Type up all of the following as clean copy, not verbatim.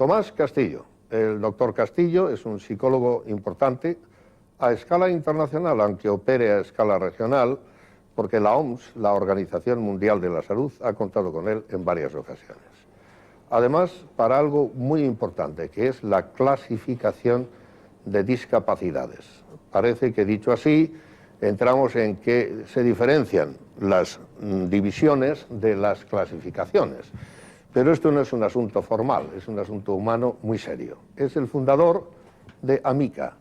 Tomás Castillo. El doctor Castillo es un psicólogo importante a escala internacional, aunque opere a escala regional, porque la OMS, la Organización Mundial de la Salud, ha contado con él en varias ocasiones. Además, para algo muy importante, que es la clasificación de discapacidades. Parece que, dicho así, entramos en que se diferencian las divisiones de las clasificaciones. Pero esto no es un asunto formal, es un asunto humano muy serio. Es el fundador de AMICA.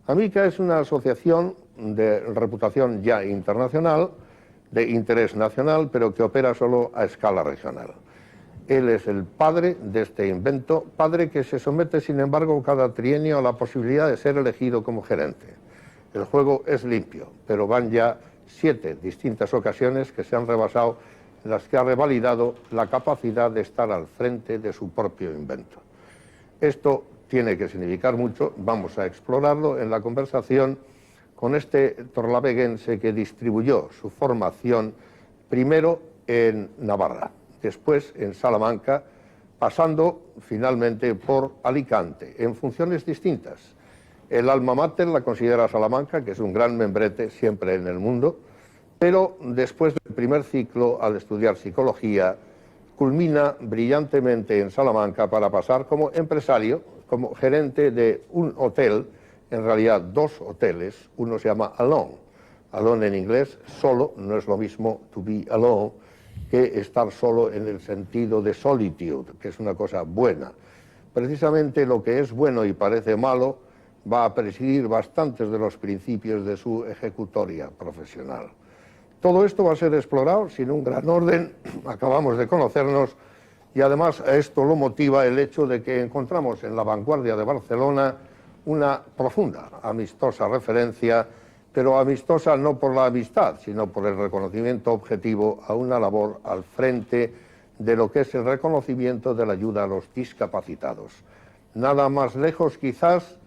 AMICA es una asociación de reputación ya internacional, de interés nacional, pero que opera solo a escala regional. Él es el padre de este invento, padre que se somete, sin embargo, cada trienio a la posibilidad de ser elegido como gerente. El juego es limpio, pero van ya 7 distintas ocasiones que se han rebasado, en las que ha revalidado la capacidad de estar al frente de su propio invento. Esto tiene que significar mucho, vamos a explorarlo en la conversación con este torlaveguense que distribuyó su formación primero en Navarra, después en Salamanca, pasando finalmente por Alicante, en funciones distintas. El alma mater la considera Salamanca, que es un gran membrete siempre en el mundo, pero después del primer ciclo, al estudiar psicología, culmina brillantemente en Salamanca para pasar como empresario, como gerente de un hotel, en realidad 2 hoteles. Uno se llama Alone. Alone en inglés, solo, no es lo mismo to be alone que estar solo en el sentido de solitude, que es una cosa buena. Precisamente lo que es bueno y parece malo va a presidir bastantes de los principios de su ejecutoria profesional. Todo esto va a ser explorado sin un gran orden, acabamos de conocernos, y además a esto lo motiva el hecho de que encontramos en la vanguardia de Barcelona una profunda, amistosa referencia, pero amistosa no por la amistad, sino por el reconocimiento objetivo a una labor al frente de lo que es el reconocimiento de la ayuda a los discapacitados. Nada más lejos quizás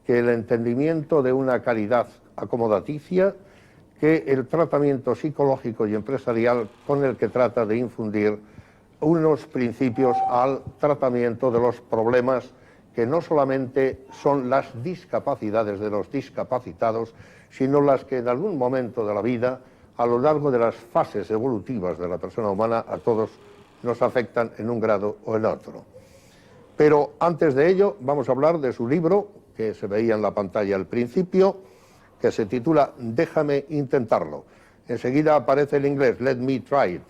que el entendimiento de una caridad acomodaticia que el tratamiento psicológico y empresarial con el que trata de infundir unos principios al tratamiento de los problemas que no solamente son las discapacidades de los discapacitados, sino las que en algún momento de la vida, a lo largo de las fases evolutivas de la persona humana, a todos nos afectan en un grado o en otro. Pero antes de ello vamos a hablar de su libro, que se veía en la pantalla al principio, que se titula Déjame intentarlo. Enseguida aparece el inglés, let me try it,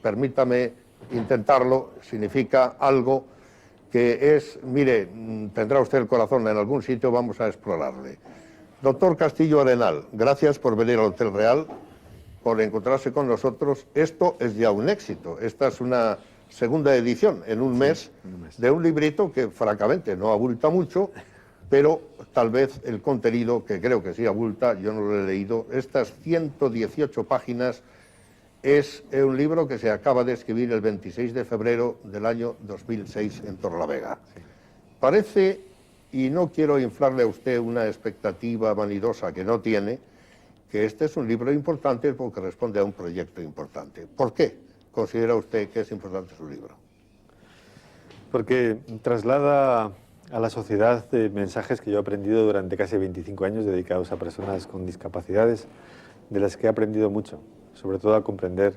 permítame intentarlo, significa algo que es, mire, tendrá usted el corazón en algún sitio, vamos a explorarle. Doctor Castillo Arenal, gracias por venir al Hotel Real, por encontrarse con nosotros. Esto es ya un éxito, esta es una segunda edición en un mes de un librito que francamente no abulta mucho, pero tal vez el contenido, que creo que sí abulta, yo no lo he leído, estas 118 páginas, es un libro que se acaba de escribir el 26 de febrero del año 2006 en Torlavega. Sí. Parece, y no quiero inflarle a usted una expectativa vanidosa que no tiene, que este es un libro importante porque responde a un proyecto importante. ¿Por qué considera usted que es importante su libro? Porque traslada a la sociedad mensajes que yo he aprendido durante casi 25 años dedicados a personas con discapacidades, de las que he aprendido mucho, sobre todo a comprender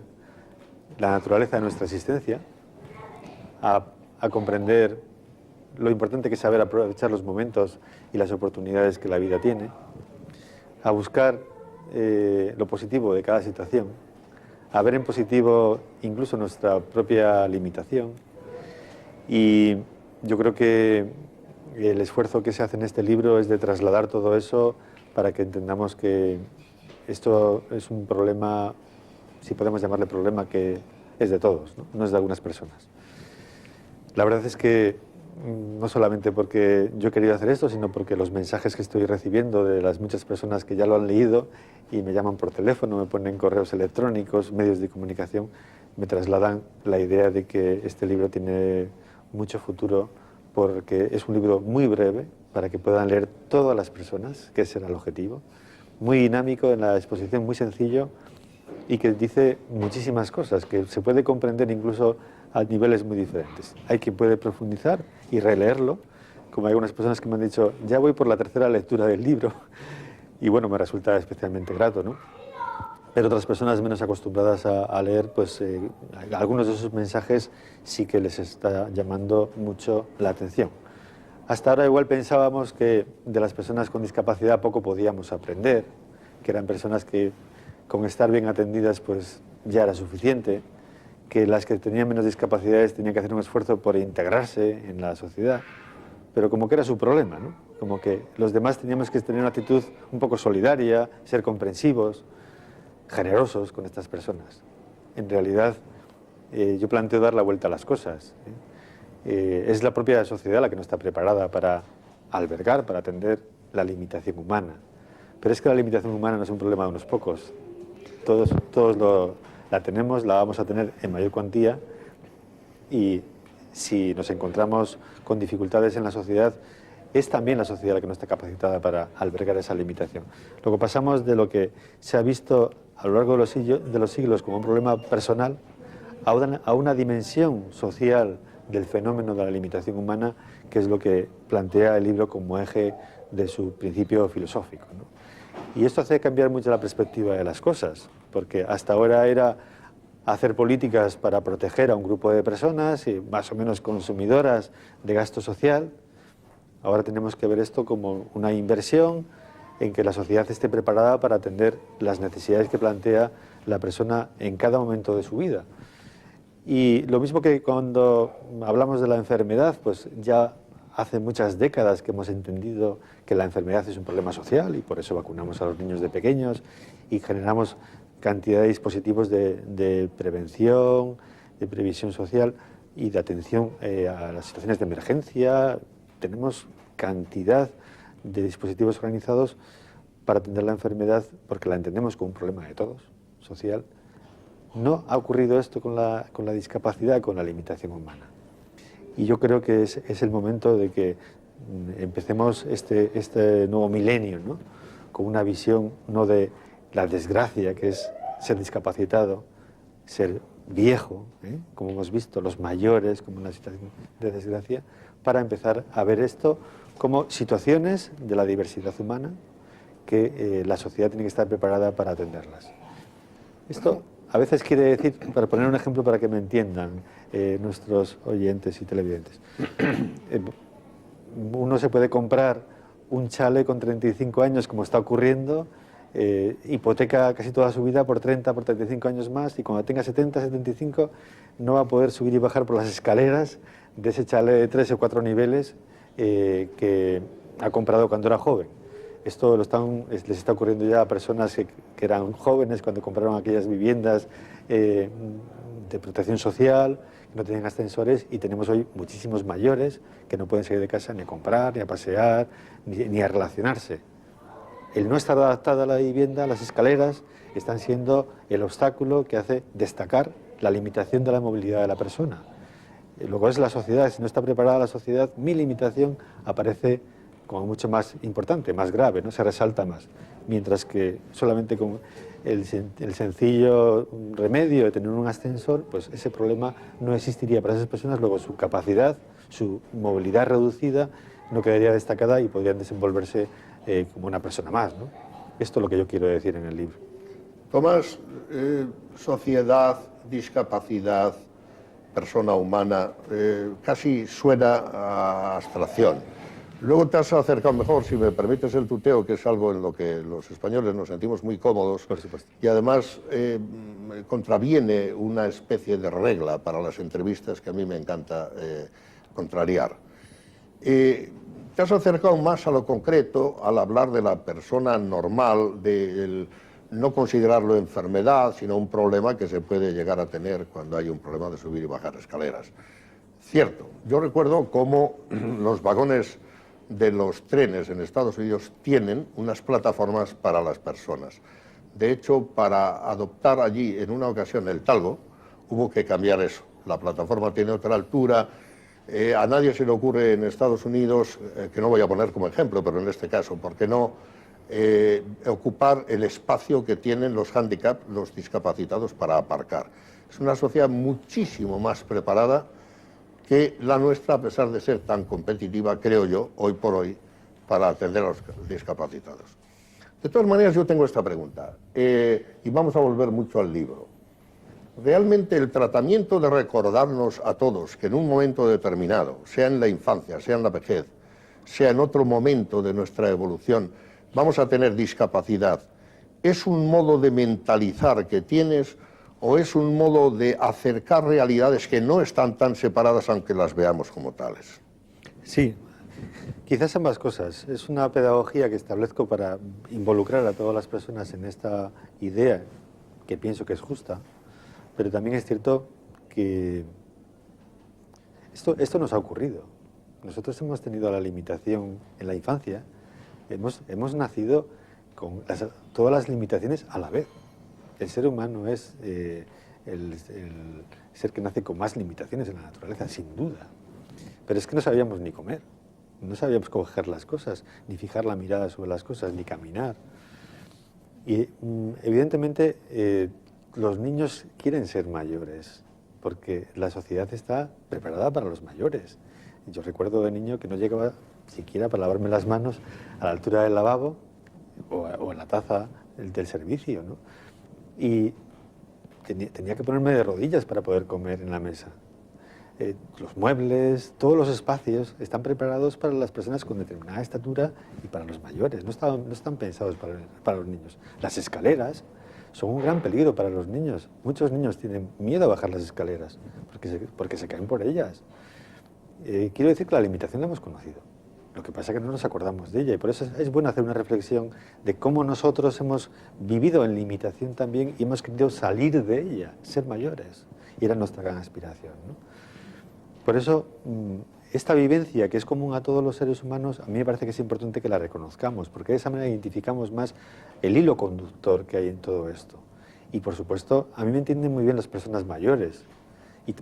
la naturaleza de nuestra existencia, a comprender lo importante que es saber aprovechar los momentos y las oportunidades que la vida tiene, a buscar lo positivo de cada situación, a ver en positivo incluso nuestra propia limitación. Y yo creo que el esfuerzo que se hace en este libro es de trasladar todo eso para que entendamos que esto es un problema, si podemos llamarle problema, que es de todos, ¿no? No es de algunas personas. La verdad es que no solamente porque yo he querido hacer esto, sino porque los mensajes que estoy recibiendo de las muchas personas que ya lo han leído y me llaman por teléfono, me ponen correos electrónicos, medios de comunicación, me trasladan la idea de que este libro tiene mucho futuro, porque es un libro muy breve para que puedan leer todas las personas, que ese era el objetivo, muy dinámico en la exposición, muy sencillo, y que dice muchísimas cosas, que se puede comprender incluso a niveles muy diferentes. Hay quien puede profundizar y releerlo, como hay algunas personas que me han dicho, ya voy por la tercera lectura del libro, y bueno, me resulta especialmente grato, ¿no? Pero otras personas menos acostumbradas a leer, pues algunos de esos mensajes sí que les está llamando mucho la atención. Hasta ahora igual pensábamos que de las personas con discapacidad poco podíamos aprender, que eran personas que con estar bien atendidas pues ya era suficiente, que las que tenían menos discapacidades tenían que hacer un esfuerzo por integrarse en la sociedad, pero como que era su problema, ¿no? Como que los demás teníamos que tener una actitud un poco solidaria, ser comprensivos, generosos con estas personas. En realidad, yo planteo dar la vuelta a las cosas. Es la propia sociedad la que no está preparada para albergar, para atender la limitación humana. Pero es que la limitación humana no es un problema de unos pocos. Todos la tenemos, la vamos a tener en mayor cuantía, y si nos encontramos con dificultades en la sociedad, es también la sociedad la que no está capacitada para albergar esa limitación. Luego pasamos de lo que se ha visto a lo largo de los siglos como un problema personal a una dimensión social del fenómeno de la limitación humana, que es lo que plantea el libro como eje de su principio filosófico, ¿no? Y esto hace cambiar mucho la perspectiva de las cosas, porque hasta ahora era hacer políticas para proteger a un grupo de personas más o menos consumidoras de gasto social. Ahora tenemos que ver esto como una inversión en que la sociedad esté preparada para atender las necesidades que plantea la persona en cada momento de su vida. Y lo mismo que cuando hablamos de la enfermedad, pues ya hace muchas décadas que hemos entendido que la enfermedad es un problema social y por eso vacunamos a los niños de pequeños y generamos cantidad de dispositivos de prevención, de previsión social y de atención a las situaciones de emergencia. Tenemos cantidad de dispositivos organizados para atender la enfermedad porque la entendemos como un problema de todos, social. No ha ocurrido esto con la discapacidad, con la limitación humana. Y yo creo que es el momento de que empecemos este nuevo milenio, ¿no? Con una visión no de la desgracia que es ser discapacitado, ser viejo, como hemos visto, los mayores como una situación de desgracia, para empezar a ver esto como situaciones de la diversidad humana que la sociedad tiene que estar preparada para atenderlas. Esto a veces quiere decir, para poner un ejemplo para que me entiendan nuestros oyentes y televidentes, uno se puede comprar un chalet con 35 años, como está ocurriendo, hipoteca casi toda su vida por 30, por 35 años más, y cuando tenga 70, 75, no va a poder subir y bajar por las escaleras de ese chalet de 3 o 4 niveles que ha comprado cuando era joven. Esto les está ocurriendo ya a personas que eran jóvenes cuando compraron aquellas viviendas de protección social, que no tenían ascensores, y tenemos hoy muchísimos mayores que no pueden salir de casa ni a comprar, ni a pasear, ni a relacionarse. El no estar adaptado a la vivienda, las escaleras, están siendo el obstáculo que hace destacar la limitación de la movilidad de la persona. Luego es la sociedad, si no está preparada la sociedad, mi limitación aparece como mucho más importante, más grave, ¿no? Se resalta más. Mientras que solamente con el sencillo remedio de tener un ascensor, pues ese problema no existiría para esas personas. Luego su capacidad, su movilidad reducida no quedaría destacada y podrían desenvolverse como una persona más, ¿no? Esto es lo que yo quiero decir en el libro. Tomás, sociedad, discapacidad, persona humana, casi suena a abstracción. Luego te has acercado mejor, si me permites el tuteo, que es algo en lo que los españoles nos sentimos muy cómodos. Por supuesto. Y además contraviene una especie de regla para las entrevistas que a mí me encanta contrariar. Te has acercado más a lo concreto al hablar de la persona normal, de no considerarlo enfermedad, sino un problema que se puede llegar a tener cuando hay un problema de subir y bajar escaleras. Cierto, yo recuerdo cómo los vagones de los trenes en Estados Unidos tienen unas plataformas para las personas. De hecho, para adoptar allí en una ocasión el talgo, hubo que cambiar eso. La plataforma tiene otra altura. A nadie se le ocurre en Estados Unidos, que no voy a poner como ejemplo, pero en este caso, ¿por qué no ocupar el espacio que tienen los handicap, los discapacitados, para aparcar? Es una sociedad muchísimo más preparada que la nuestra, a pesar de ser tan competitiva, creo yo, hoy por hoy, para atender a los discapacitados. De todas maneras, yo tengo esta pregunta, y vamos a volver mucho al libro. Realmente el tratamiento de recordarnos a todos que en un momento determinado, sea en la infancia, sea en la vejez, sea en otro momento de nuestra evolución, vamos a tener discapacidad, ¿es un modo de mentalizar que tienes o es un modo de acercar realidades que no están tan separadas aunque las veamos como tales? Sí, quizás ambas cosas. Es una pedagogía que establezco para involucrar a todas las personas en esta idea que pienso que es justa, pero también es cierto que esto nos ha ocurrido. Nosotros hemos tenido la limitación en la infancia, hemos nacido con todas las limitaciones a la vez. El ser humano es el ser que nace con más limitaciones en la naturaleza, sin duda. Pero es que no sabíamos ni comer, no sabíamos coger las cosas, ni fijar la mirada sobre las cosas, ni caminar. Y evidentemente los niños quieren ser mayores, porque la sociedad está preparada para los mayores. Yo recuerdo de niño que no llegaba siquiera para lavarme las manos a la altura del lavabo o en la taza del servicio, ¿no? Y tenía que ponerme de rodillas para poder comer en la mesa. Los muebles, todos los espacios están preparados para las personas con determinada estatura y para los mayores, no están pensados para los niños. Las escaleras son un gran peligro para los niños. Muchos niños tienen miedo a bajar las escaleras porque se caen por ellas. Quiero decir que la limitación la hemos conocido. Lo que pasa es que no nos acordamos de ella y por eso es bueno hacer una reflexión de cómo nosotros hemos vivido en limitación también y hemos querido salir de ella, ser mayores. Y era nuestra gran aspiración, ¿no? Por eso, esta vivencia que es común a todos los seres humanos, a mí me parece que es importante que la reconozcamos, porque de esa manera identificamos más el hilo conductor que hay en todo esto. Y por supuesto, a mí me entienden muy bien las personas mayores,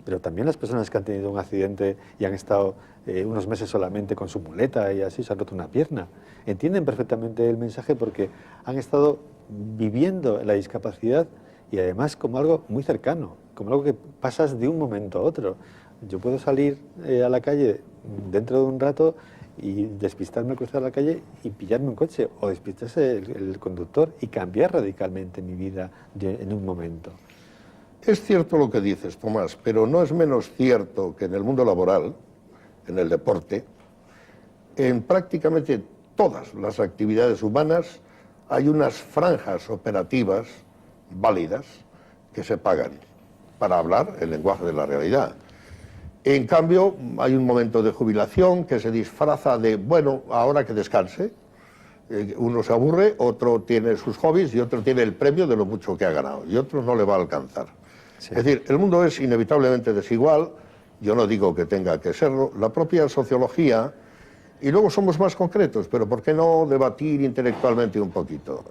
pero también las personas que han tenido un accidente y han estado unos meses solamente con su muleta y así se han roto una pierna. Entienden perfectamente el mensaje porque han estado viviendo la discapacidad y además como algo muy cercano, como algo que pasas de un momento a otro. Yo puedo salir a la calle dentro de un rato y despistarme al cruzar la calle y pillarme un coche o despistarse el conductor y cambiar radicalmente mi vida en un momento. Es cierto lo que dices, Tomás, pero no es menos cierto que en el mundo laboral, en el deporte, en prácticamente todas las actividades humanas hay unas franjas operativas válidas que se pagan para hablar el lenguaje de la realidad. En cambio, hay un momento de jubilación que se disfraza de, bueno, ahora que descanse. Uno se aburre, otro tiene sus hobbies y otro tiene el premio de lo mucho que ha ganado y otro no le va a alcanzar. Sí. Es decir, el mundo es inevitablemente desigual, yo no digo que tenga que serlo, la propia sociología, y luego somos más concretos, pero ¿por qué no debatir intelectualmente un poquito?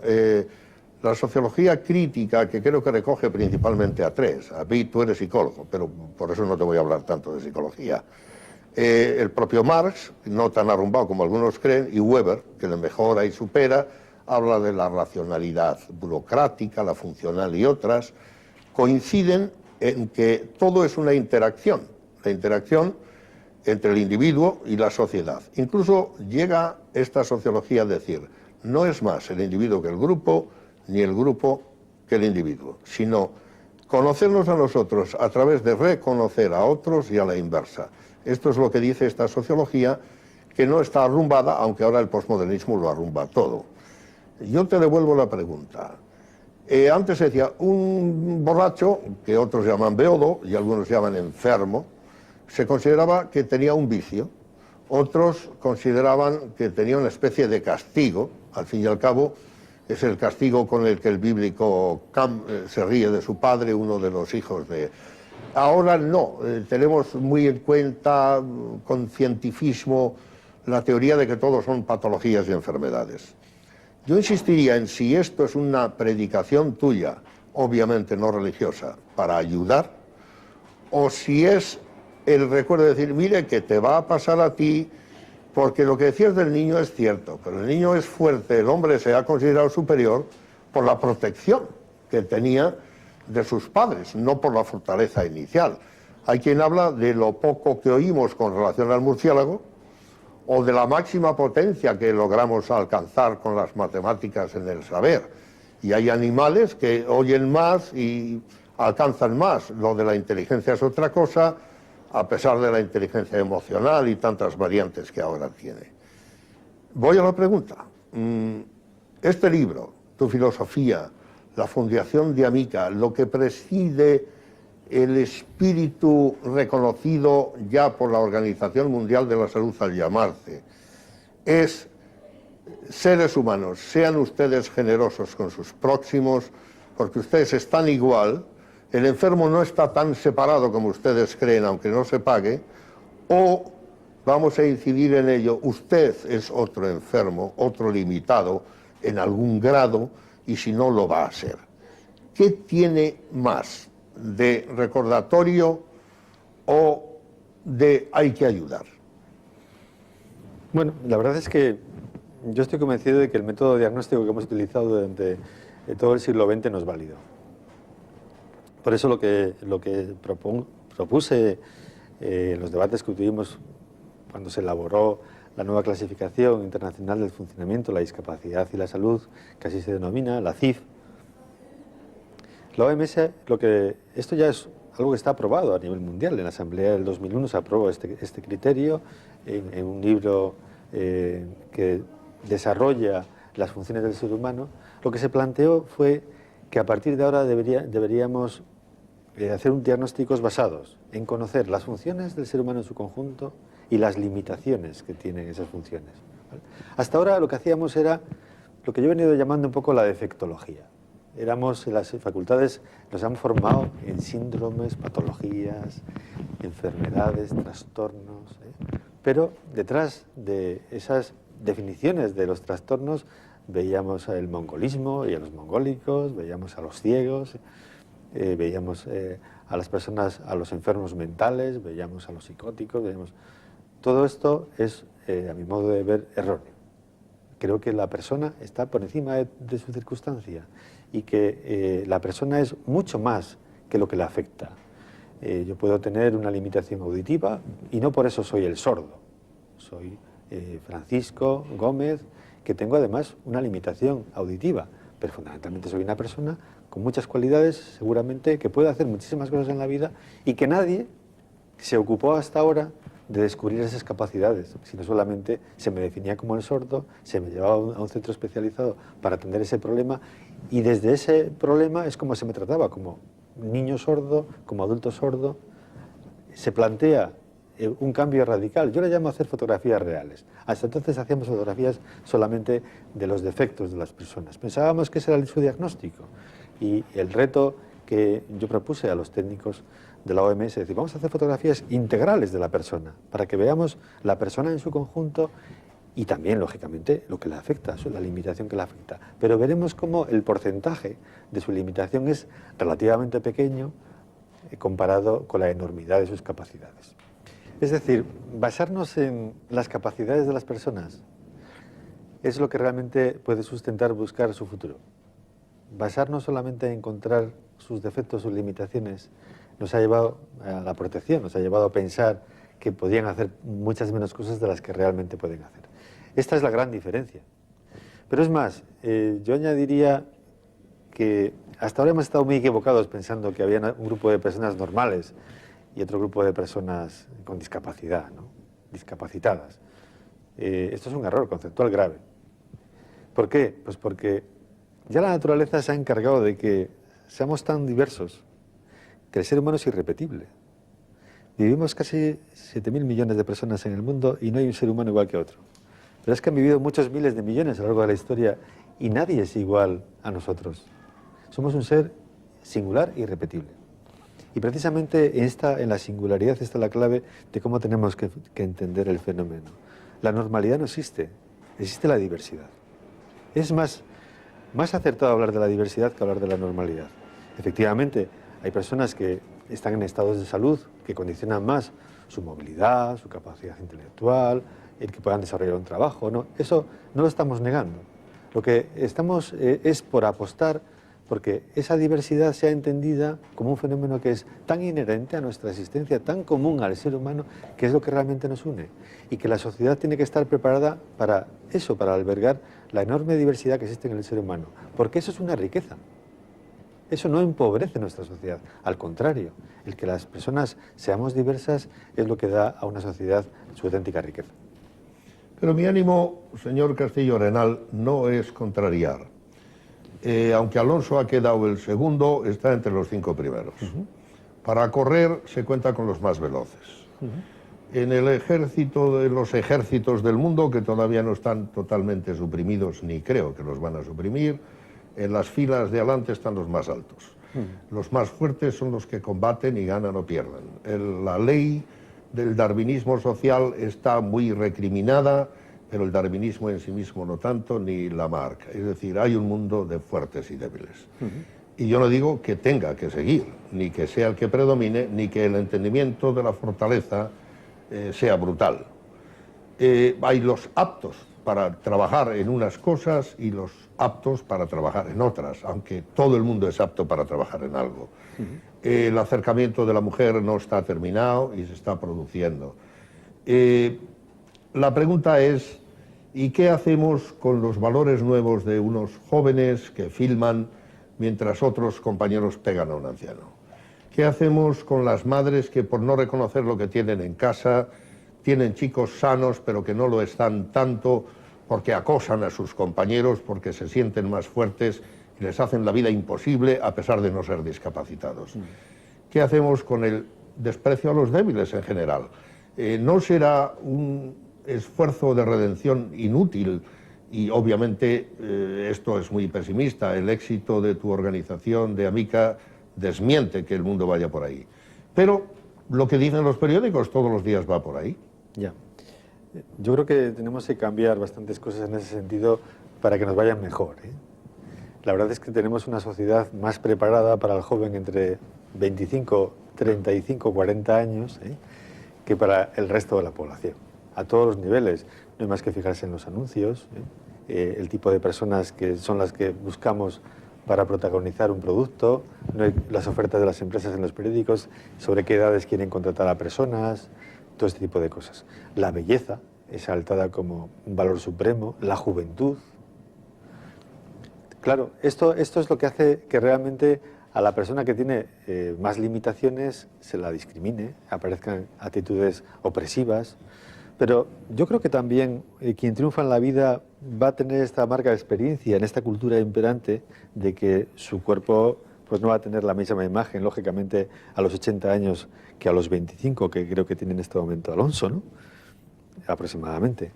La sociología crítica, que creo que recoge principalmente a tres, a mí tú eres psicólogo, pero por eso no te voy a hablar tanto de psicología. El propio Marx, no tan arrumbado como algunos creen, y Weber, que le mejora y supera, habla de la racionalidad burocrática, la funcional y otras, coinciden en que todo es una interacción, la interacción entre el individuo y la sociedad. Incluso llega esta sociología a decir, no es más el individuo que el grupo, ni el grupo que el individuo, sino conocernos a nosotros a través de reconocer a otros y a la inversa. Esto es lo que dice esta sociología, que no está arrumbada, aunque ahora el posmodernismo lo arrumba todo. Yo te devuelvo la pregunta. Antes se decía, un borracho, que otros llaman beodo y algunos llaman enfermo, se consideraba que tenía un vicio. Otros consideraban que tenía una especie de castigo, al fin y al cabo, es el castigo con el que el bíblico Cam se ríe de su padre, uno de los hijos de... Ahora no, tenemos muy en cuenta con cientifismo la teoría de que todos son patologías y enfermedades. Yo insistiría en si esto es una predicación tuya, obviamente no religiosa, para ayudar, o si es el recuerdo de decir, mire, que te va a pasar a ti, porque lo que decías del niño es cierto, pero el niño es fuerte, el hombre se ha considerado superior por la protección que tenía de sus padres, no por la fortaleza inicial. Hay quien habla de lo poco que oímos con relación al murciélago o de la máxima potencia que logramos alcanzar con las matemáticas en el saber. Y hay animales que oyen más y alcanzan más. Lo de la inteligencia es otra cosa, a pesar de la inteligencia emocional y tantas variantes que ahora tiene. Voy a la pregunta. Este libro, Tu filosofía, la Fundación de Amica, lo que preside el espíritu reconocido ya por la Organización Mundial de la Salud al llamarse, es: seres humanos, sean ustedes generosos con sus próximos, porque ustedes están igual, el enfermo no está tan separado como ustedes creen, aunque no se pague, o vamos a incidir en ello, usted es otro enfermo, otro limitado, en algún grado, y si no lo va a ser. ¿Qué tiene más de recordatorio o de hay que ayudar? Bueno, la verdad es que yo estoy convencido de que el método diagnóstico que hemos utilizado durante todo el siglo XX no es válido. Por eso lo que propuse en los debates que tuvimos cuando se elaboró la nueva clasificación internacional del funcionamiento, la discapacidad y la salud, que así se denomina, la CIF. La OMS, esto ya es algo que está aprobado a nivel mundial. En la Asamblea del 2001 se aprobó este criterio en un libro que desarrolla las funciones del ser humano. Lo que se planteó fue que a partir de ahora deberíamos hacer diagnósticos basados en conocer las funciones del ser humano en su conjunto y las limitaciones que tienen esas funciones, ¿vale? Hasta ahora lo que hacíamos era lo que yo he venido llamando un poco la defectología. Las facultades nos han formado en síndromes, patologías, enfermedades, trastornos, pero detrás de esas definiciones de los trastornos veíamos el mongolismo y a los mongólicos, veíamos a los ciegos, veíamos a las personas, a los enfermos mentales, veíamos a los psicóticos, todo esto es, a mi modo de ver, erróneo. Creo que la persona está por encima de su circunstancia y que la persona es mucho más que lo que le afecta. Yo puedo tener una limitación auditiva y no por eso soy el sordo. Soy Francisco Gómez, que tengo además una limitación auditiva, pero fundamentalmente soy una persona con muchas cualidades, seguramente, que puede hacer muchísimas cosas en la vida y que nadie se ocupó hasta ahora de descubrir esas capacidades, sino solamente se me definía como el sordo, se me llevaba a un centro especializado para atender ese problema y desde ese problema es como se me trataba, como niño sordo, como adulto sordo. Se plantea un cambio radical. Yo le llamo a hacer fotografías reales. Hasta entonces hacíamos fotografías solamente de los defectos de las personas. Pensábamos que ese era su diagnóstico y el reto que yo propuse a los técnicos de la OMS es decir, vamos a hacer fotografías integrales de la persona para que veamos la persona en su conjunto y también, lógicamente, lo que le afecta, la limitación que le afecta. Pero veremos cómo el porcentaje de su limitación es relativamente pequeño comparado con la enormidad de sus capacidades. Es decir, basarnos en las capacidades de las personas es lo que realmente puede sustentar buscar su futuro. Basarnos solamente en encontrar sus defectos, sus limitaciones, nos ha llevado a la protección, nos ha llevado a pensar que podían hacer muchas menos cosas de las que realmente pueden hacer. Esta es la gran diferencia. Pero es más, yo añadiría que hasta ahora hemos estado muy equivocados pensando que había un grupo de personas normales y otro grupo de personas con discapacidad, ¿no? Discapacitadas. Esto es un error conceptual grave. ¿Por qué? Pues porque ya la naturaleza se ha encargado de que seamos tan diversos que el ser humano es irrepetible. Vivimos casi 7.000 millones de personas en el mundo y no hay un ser humano igual que otro. Pero es que han vivido muchos miles de millones a lo largo de la historia y nadie es igual a nosotros. Somos un ser singular e irrepetible. Y precisamente en la singularidad está la clave de cómo tenemos que entender el fenómeno. La normalidad no existe, existe la diversidad. Es más acertado hablar de la diversidad que hablar de la normalidad. Efectivamente, hay personas que están en estados de salud que condicionan más su movilidad, su capacidad intelectual, el que puedan desarrollar un trabajo, ¿no? Eso no lo estamos negando. Lo que estamos es por apostar porque esa diversidad sea entendida como un fenómeno que es tan inherente a nuestra existencia, tan común al ser humano, que es lo que realmente nos une. Y que la sociedad tiene que estar preparada para eso, para albergar la enorme diversidad que existe en el ser humano, porque eso es una riqueza. Eso no empobrece nuestra sociedad, al contrario, el que las personas seamos diversas es lo que da a una sociedad su auténtica riqueza. Pero mi ánimo, señor Castillo Arenal, no es contrariar. Aunque Alonso ha quedado el segundo, está entre los 5 primeros. Para correr se cuenta con los más veloces. En el ejército, de los ejércitos del mundo, que todavía no están totalmente suprimidos, ni creo que los van a suprimir, en las filas de adelante están los más altos. Los más fuertes son los que combaten y ganan o pierden. La ley del darwinismo social está muy recriminada, pero el darwinismo en sí mismo no tanto, ni Lamarck. Es decir, hay un mundo de fuertes y débiles. Y yo no digo que tenga que seguir, ni que sea el que predomine, ni que el entendimiento de la fortaleza sea brutal. Hay los aptos para trabajar en unas cosas y los aptos para trabajar en otras, aunque todo el mundo es apto para trabajar en algo. El acercamiento de la mujer no está terminado y se está produciendo. La pregunta es, ¿y qué hacemos con los valores nuevos de unos jóvenes que filman mientras otros compañeros pegan a un anciano? ¿Qué hacemos con las madres que por no reconocer lo que tienen en casa, tienen chicos sanos pero que no lo están tanto porque acosan a sus compañeros, porque se sienten más fuertes y les hacen la vida imposible a pesar de no ser discapacitados? ¿Qué hacemos con el desprecio a los débiles en general? ¿No será un esfuerzo de redención inútil? Y obviamente esto es muy pesimista, el éxito de tu organización de Amica desmiente que el mundo vaya por ahí. Pero lo que dicen los periódicos todos los días va por ahí. Ya. Yo creo que tenemos que cambiar bastantes cosas en ese sentido para que nos vayan mejor, ¿eh? La verdad es que tenemos una sociedad más preparada para el joven entre 25, 35, 40 años, ¿eh?, que para el resto de la población, a todos los niveles. No hay más que fijarse en los anuncios, el tipo de personas que son las que buscamos para protagonizar un producto, las ofertas de las empresas en los periódicos, sobre qué edades quieren contratar a personas, todo este tipo de cosas. La belleza es exaltada como un valor supremo, la juventud. Claro, esto es lo que hace que realmente a la persona que tiene más limitaciones se la discrimine, aparezcan actitudes opresivas. Pero yo creo que también quien triunfa en la vida va a tener esta amarga experiencia en esta cultura imperante de que su cuerpo pues no va a tener la misma imagen, lógicamente, a los 80 años que a los 25, que creo que tiene en este momento Alonso, ¿no?, aproximadamente.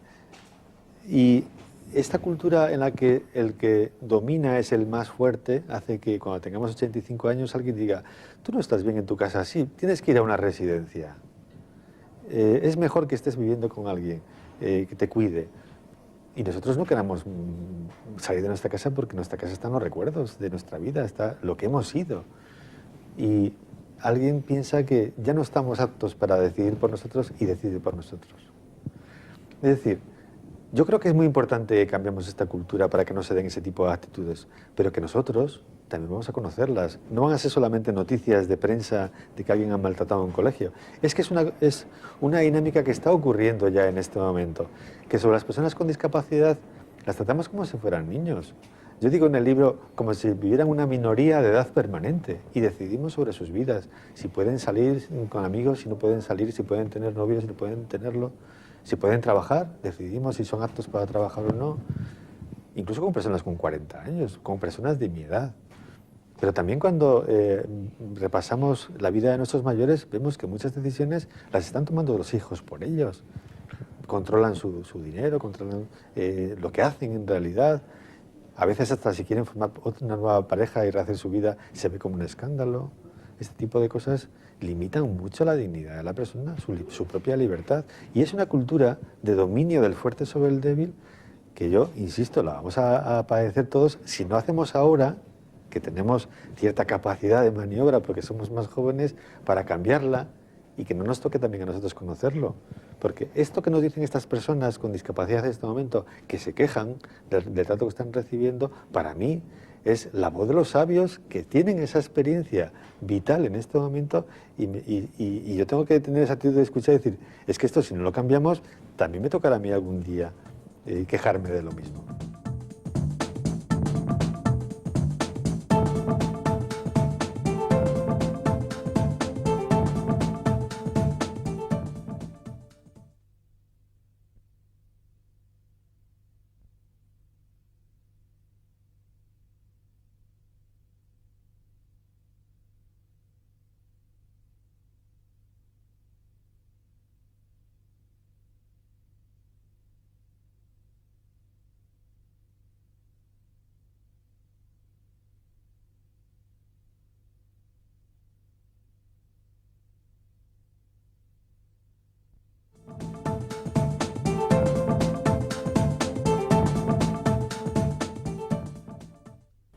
Y esta cultura en la que el que domina es el más fuerte hace que cuando tengamos 85 años alguien diga: tú no estás bien en tu casa, sí, tienes que ir a una residencia. Es mejor que estés viviendo con alguien que te cuide. Y nosotros no queramos salir de nuestra casa porque en nuestra casa están los recuerdos de nuestra vida, está lo que hemos sido. Y alguien piensa que ya no estamos aptos para decidir por nosotros y decidir por nosotros. Es decir, yo creo que es muy importante que cambiemos esta cultura para que no se den ese tipo de actitudes, pero que nosotros también vamos a conocerlas. No van a ser solamente noticias de prensa de que alguien ha maltratado en un colegio. Es que es una dinámica que está ocurriendo ya en este momento, que sobre las personas con discapacidad las tratamos como si fueran niños. Yo digo en el libro como si vivieran una minoría de edad permanente y decidimos sobre sus vidas, si pueden salir con amigos, si no pueden salir, si pueden tener novios, si no pueden tenerlo, si pueden trabajar, decidimos si son aptos para trabajar o no, incluso con personas con 40 años, con personas de mi edad. Pero también cuando repasamos la vida de nuestros mayores, vemos que muchas decisiones las están tomando los hijos por ellos. Controlan su dinero, controlan lo que hacen en realidad. A veces hasta si quieren formar una nueva pareja y rehacer su vida, se ve como un escándalo. Este tipo de cosas limitan mucho la dignidad de la persona, su propia libertad. Y es una cultura de dominio del fuerte sobre el débil que yo, insisto, la vamos a padecer todos si no hacemos ahora, que tenemos cierta capacidad de maniobra porque somos más jóvenes, para cambiarla y que no nos toque también a nosotros conocerlo. Porque esto que nos dicen estas personas con discapacidad en este momento, que se quejan del trato que están recibiendo, para mí es la voz de los sabios que tienen esa experiencia vital en este momento y yo tengo que tener esa actitud de escuchar y decir, es que esto si no lo cambiamos, también me tocará a mí algún día quejarme de lo mismo.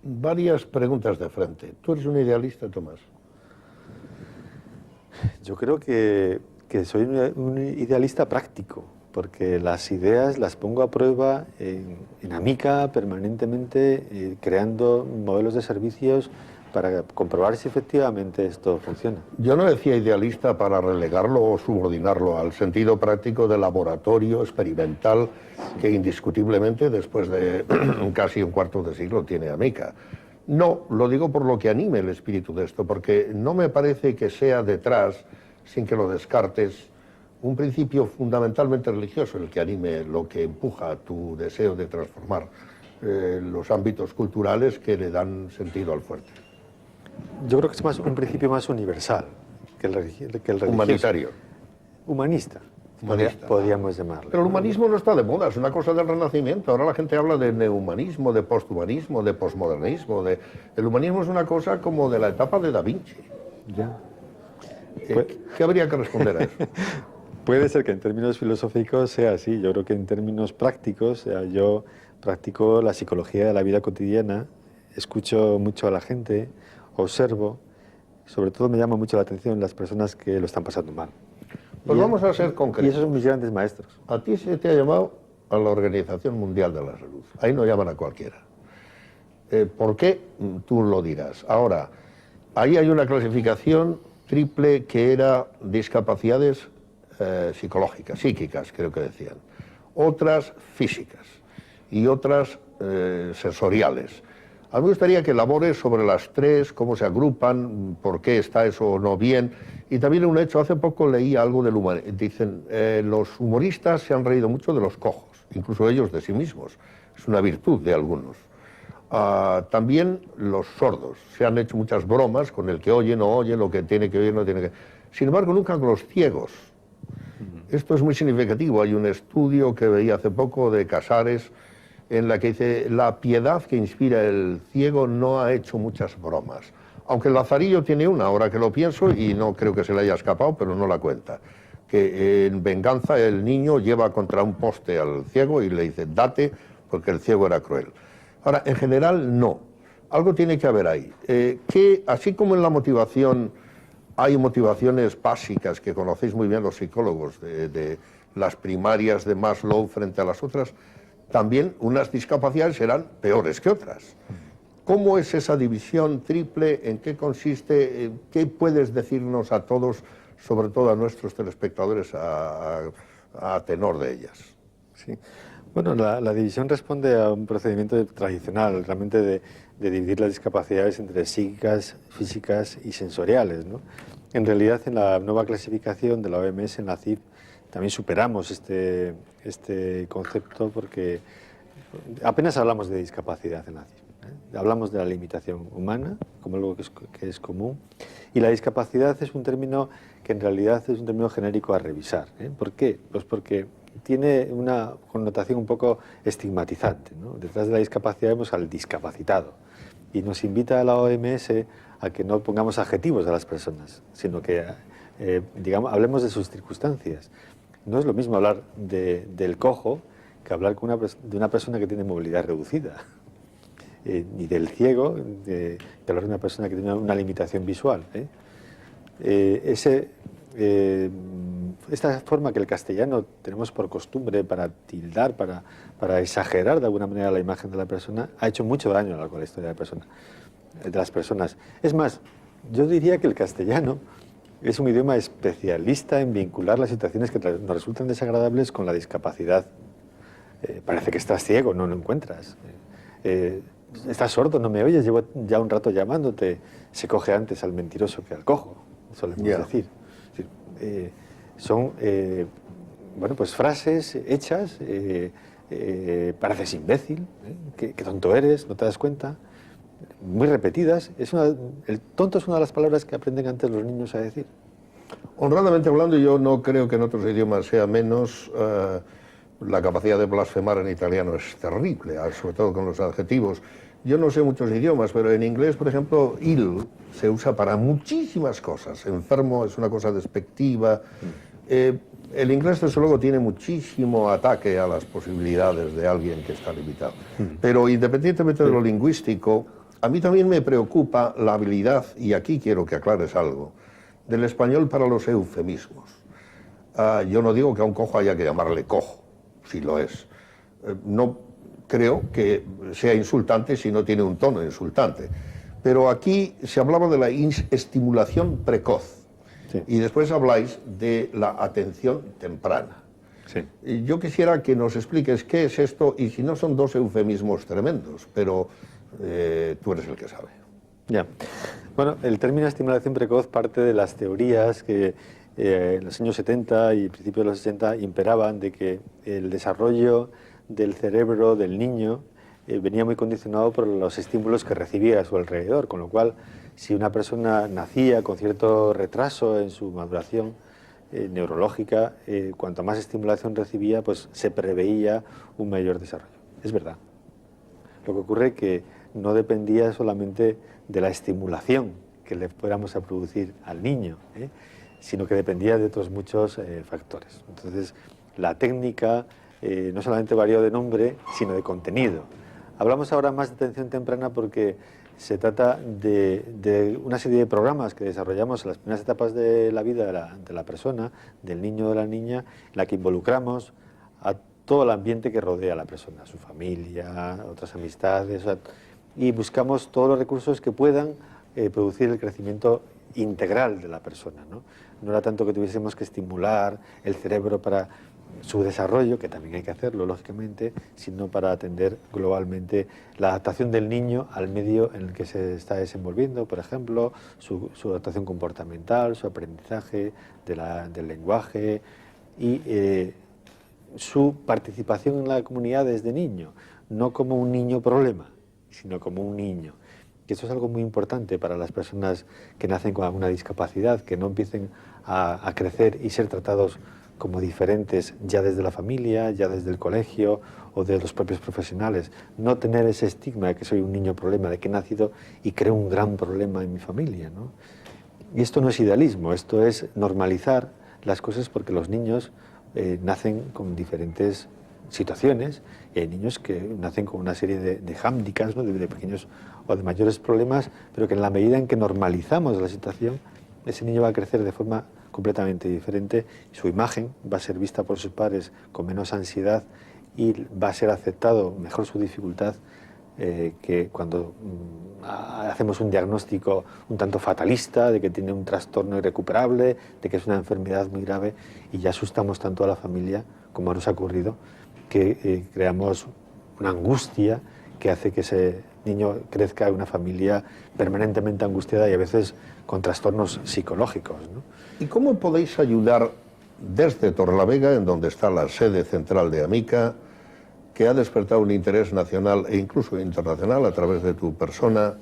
Varias preguntas de frente. ¿Tú eres un idealista, Tomás? Yo creo que soy un idealista práctico, porque las ideas las pongo a prueba en Amica permanentemente, creando modelos de servicios para comprobar si efectivamente esto funciona. Yo no decía idealista para relegarlo o subordinarlo al sentido práctico de laboratorio experimental que indiscutiblemente después de casi un cuarto de siglo tiene Amica. No, lo digo por lo que anime el espíritu de esto, porque no me parece que sea detrás, sin que lo descartes, un principio fundamentalmente religioso el que anime lo que empuja tu deseo de transformar los ámbitos culturales que le dan sentido al fuerte. Yo creo que es un principio más universal que el religioso. Humanitario. Humanista. Humanista. Podríamos llamarlo. Pero el humanismo no está de moda, es una cosa del Renacimiento. Ahora la gente habla de neohumanismo, de posthumanismo, de posmodernismo. El humanismo es una cosa como de la etapa de Da Vinci. Ya. ¿Qué habría que responder a eso? Puede ser que en términos filosóficos sea así. Yo creo que en términos prácticos, yo practico la psicología de la vida cotidiana, escucho mucho a la gente, observo, sobre todo me llama mucho la atención las personas que lo están pasando mal. Pues vamos a ser concretos. Y esos son mis grandes maestros. A ti se te ha llamado a la Organización Mundial de la Salud. Ahí no llaman a cualquiera. ¿Por qué? Tú lo dirás. Ahora, ahí hay una clasificación triple que era discapacidades psicológicas, psíquicas, creo que decían. Otras físicas y otras sensoriales. A mí me gustaría que elabores sobre las tres, cómo se agrupan, por qué está eso o no bien. Y también un hecho, hace poco leí algo del humorismo. Dicen, los humoristas se han reído mucho de los cojos, incluso ellos de sí mismos. Es una virtud de algunos. También los sordos. Se han hecho muchas bromas con el que oye, no oye, lo que tiene que oír, no tiene que... Sin embargo, nunca con los ciegos. Esto es muy significativo. Hay un estudio que veía hace poco de Casares, en la que dice, la piedad que inspira el ciego no ha hecho muchas bromas. Aunque el Lazarillo tiene una, ahora que lo pienso, y no creo que se le haya escapado, pero no la cuenta. Que en venganza el niño lleva contra un poste al ciego y le dice, date, porque el ciego era cruel. Ahora, en general, no. Algo tiene que haber ahí. Que, así como en la motivación hay motivaciones básicas que conocéis muy bien los psicólogos, de las primarias de Maslow frente a las otras, también unas discapacidades serán peores que otras. ¿Cómo es esa división triple? ¿En qué consiste? ¿Qué puedes decirnos a todos, sobre todo a nuestros telespectadores, a tenor de ellas? Sí. Bueno, la división responde a un procedimiento tradicional, realmente de dividir las discapacidades entre psíquicas, físicas y sensoriales, ¿no? En realidad, en la nueva clasificación de la OMS, en la CIP, también superamos este concepto porque apenas hablamos de discapacidad en la CIP. Hablamos de la limitación humana como algo que es común, y la discapacidad es un término que en realidad es un término genérico a revisar. ¿Por qué? Pues porque tiene una connotación un poco estigmatizante, ¿no? Detrás de la discapacidad vemos al discapacitado y nos invita a la OMS a que no pongamos adjetivos a las personas, sino que digamos, hablemos de sus circunstancias. No es lo mismo hablar del cojo que hablar de una persona que tiene movilidad reducida, ni del ciego, que hablar de una persona que tiene una limitación visual. Ese esta forma que el castellano tenemos por costumbre para tildar, para exagerar de alguna manera la imagen de la persona, ha hecho mucho daño a lo largo de la historia de las personas. Es más, yo diría que el castellano es un idioma especialista en vincular las situaciones que nos resultan desagradables con la discapacidad. Parece que estás ciego, no lo encuentras. Estás sordo, no me oyes, llevo ya un rato llamándote. Se coge antes al mentiroso que al cojo, solemos decir. Son bueno, pues frases hechas, pareces imbécil, qué tonto eres, no te das cuenta, muy repetidas. El tonto es una de las palabras que aprenden antes los niños a decir. Honradamente hablando, yo no creo que en otros idiomas sea menos. La capacidad de blasfemar en italiano es terrible, sobre todo con los adjetivos. Yo no sé muchos idiomas, pero en inglés, por ejemplo, il se usa para muchísimas cosas. Enfermo es una cosa despectiva. El inglés, desde luego, tiene muchísimo ataque a las posibilidades de alguien que está limitado. Pero independientemente de lo lingüístico, a mí también me preocupa la habilidad, y aquí quiero que aclares algo, del español para los eufemismos. Yo no digo que a un cojo haya que llamarle cojo, si lo es. No creo que sea insultante si no tiene un tono insultante. Pero aquí se hablaba de la estimulación precoz. Sí. Y después habláis de la atención temprana. Sí. Y yo quisiera que nos expliques qué es esto, y si no son dos eufemismos tremendos, pero tú eres el que sabe. Ya. Bueno, el término estimulación precoz parte de las teorías que en los años 70 y principios de los 60 imperaban de que el desarrollo del cerebro del niño venía muy condicionado por los estímulos que recibía a su alrededor, con lo cual si una persona nacía con cierto retraso en su maduración neurológica, cuanto más estimulación recibía, pues se preveía un mayor desarrollo. Es verdad. Lo que ocurre es que no dependía solamente de la estimulación que le fuéramos a producir al niño, sino que dependía de otros muchos factores. Entonces, la técnica no solamente varió de nombre, sino de contenido. Hablamos ahora más de atención temprana porque se trata de una serie de programas que desarrollamos en las primeras etapas de la vida de la persona, del niño o de la niña, en la que involucramos a todo el ambiente que rodea a la persona, su familia, otras amistades, y buscamos todos los recursos que puedan producir el crecimiento integral de la persona, ¿no? No era tanto que tuviésemos que estimular el cerebro para su desarrollo, que también hay que hacerlo, lógicamente, sino para atender globalmente la adaptación del niño al medio en el que se está desenvolviendo, por ejemplo, su adaptación comportamental, su aprendizaje del lenguaje y su participación en la comunidad desde niño, no como un niño problema, sino como un niño. Que eso es algo muy importante para las personas que nacen con alguna discapacidad, que no empiecen a crecer y ser tratados como diferentes ya desde la familia, ya desde el colegio o de los propios profesionales. No tener ese estigma de que soy un niño problema, de que he nacido y creo un gran problema en mi familia, ¿no? Y esto no es idealismo, esto es normalizar las cosas porque los niños nacen con diferentes situaciones y hay niños que nacen con una serie de hándicaps, ¿no? de pequeños o de mayores problemas, pero que en la medida en que normalizamos la situación, ese niño va a crecer de forma completamente diferente, su imagen va a ser vista por sus padres con menos ansiedad y va a ser aceptado mejor su dificultad que cuando hacemos un diagnóstico un tanto fatalista de que tiene un trastorno irrecuperable, de que es una enfermedad muy grave y ya asustamos tanto a la familia, como nos ha ocurrido, que creamos una angustia que hace que ese niño crezca en una familia permanentemente angustiada y a veces con trastornos psicológicos, ¿no? ¿Y cómo podéis ayudar desde Torrelavega, en donde está la sede central de AMICA, que ha despertado un interés nacional e incluso internacional a través de tu persona,